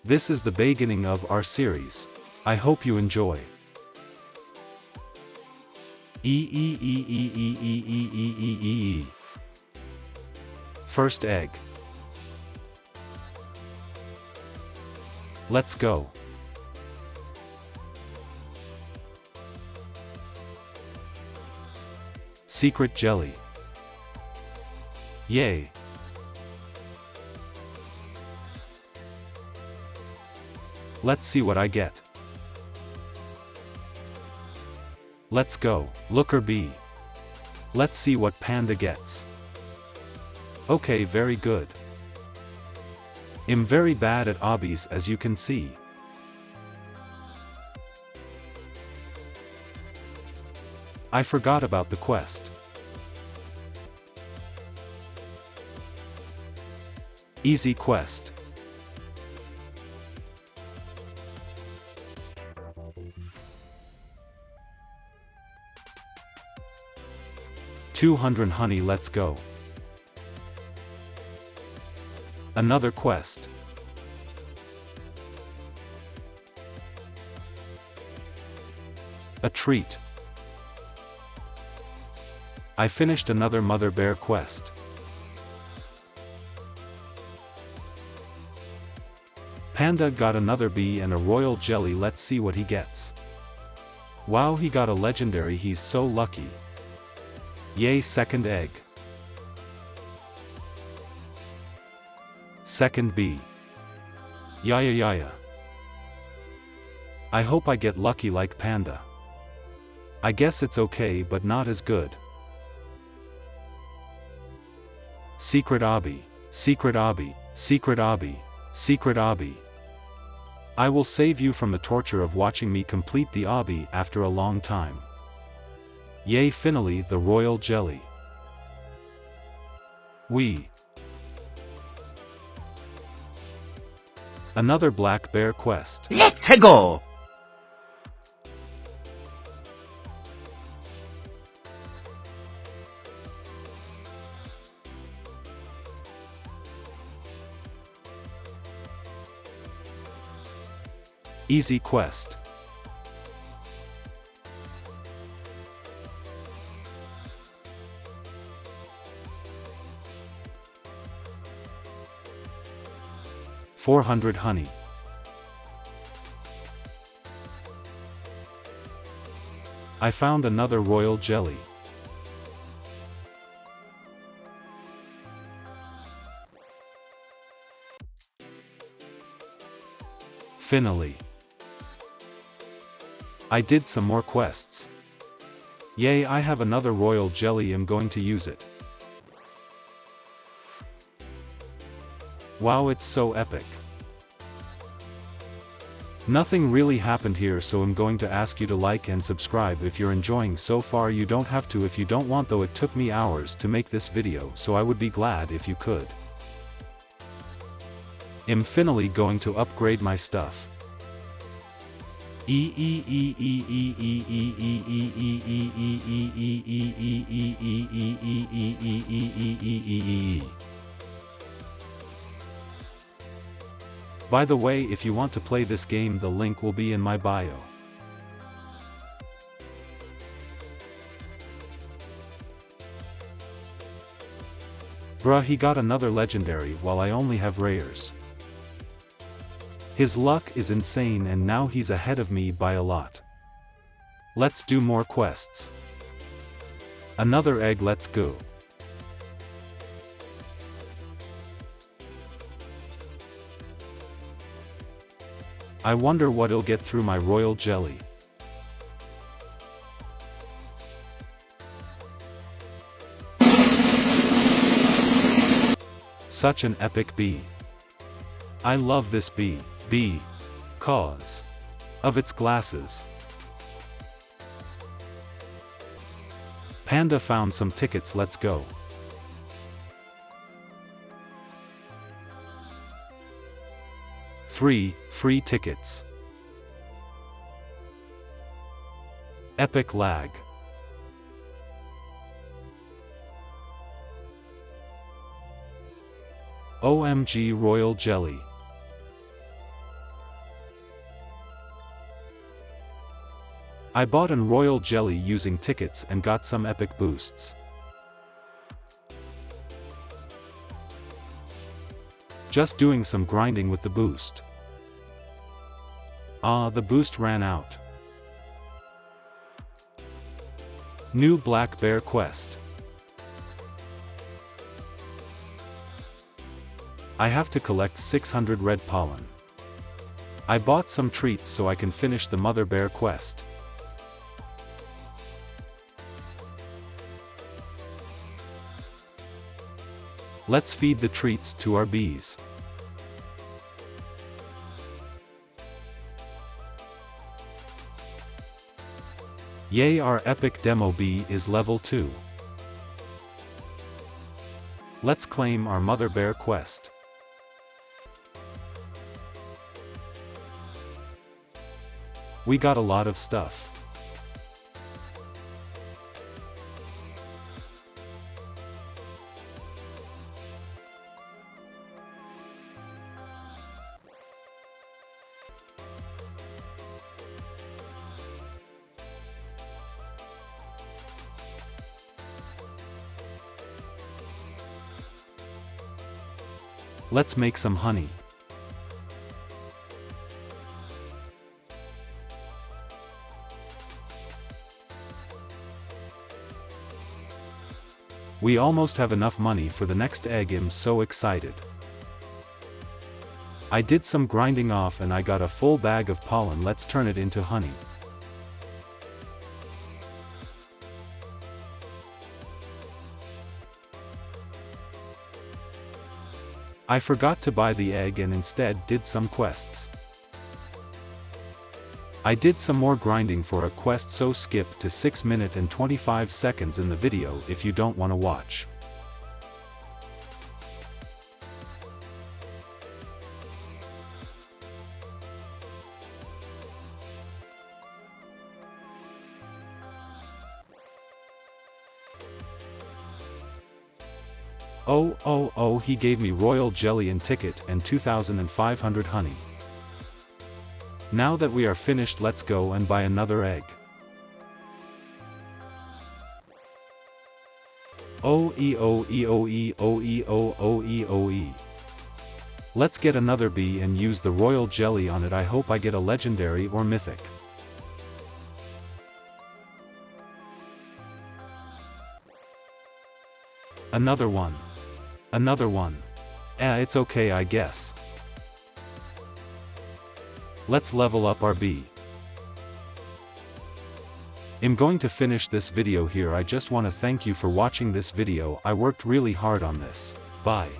This is the beginning of our series. I hope you enjoy. First egg. Let's go. Secret jelly. Yay. Let's see what I get. Let's go, Looker B. Let's see what Panda gets. Okay, very good. I'm very bad at obbies, as you can see. I forgot about the quest. Easy quest. $200 honey, let's go. Another quest. A treat. I finished another mother bear quest. Panda got another bee and a royal jelly, let's see what he gets. Wow, he got a legendary, he's so lucky. Yay, second egg. Second bee. Yaya. I hope I get lucky like Panda. I guess it's okay, but not as good. Secret obby, secret obby, secret obby, secret obby. I will save you from the torture of watching me complete the obby after a long time. Yay, finally the royal jelly. Another black bear quest. Let's go! Easy quest. $400 honey. I found another royal jelly. Finally. I did some more quests. Yay, I have another royal jelly, I'm going to use it. Wow, it's so epic. Nothing really happened here, so I'm going to ask you to like and subscribe if you're enjoying so far. You don't have to if you don't want, though it took me hours to make this video, so I would be glad if you could. I'm finally going to upgrade my stuff. By the way, if you want to play this game, the link will be in my bio. Bruh, he got another legendary while I only have rares. His luck is insane, and now he's ahead of me by a lot. Let's do more quests. Another egg, let's go. I wonder what he'll get through my royal jelly. Such an epic bee. I love this bee. Cause of its glasses. Panda found some tickets, let's go. Three free tickets. Epic lag. OMG royal jelly. I bought an royal jelly using tickets and got some epic boosts. Just doing some grinding with the boost. The boost ran out. New Black Bear Quest. I have to collect 600 red pollen. I bought some treats so I can finish the Mother Bear quest. Let's feed the treats to our bees. Yay, our epic demo bee is level 2. Let's claim our Mother Bear quest. We got a lot of stuff. Let's make some honey. We almost have enough money for the next egg. I'm so excited. I did some grinding off and I got a full bag of pollen. Let's turn it into honey. I forgot to buy the egg and instead did some quests. I did some more grinding for a quest, so skip to 6 minutes and 25 seconds in the video if you don't want to watch. Oh, he gave me royal jelly and ticket and 2,500 honey. Now that we are finished, let's go and buy another egg. Let's get another bee and use the royal jelly on it. I hope I get a legendary or mythic. Another one. It's okay, I guess. Let's level up our bee. I'm going to finish this video here. I just want to thank you for watching this video. I worked really hard on this. Bye.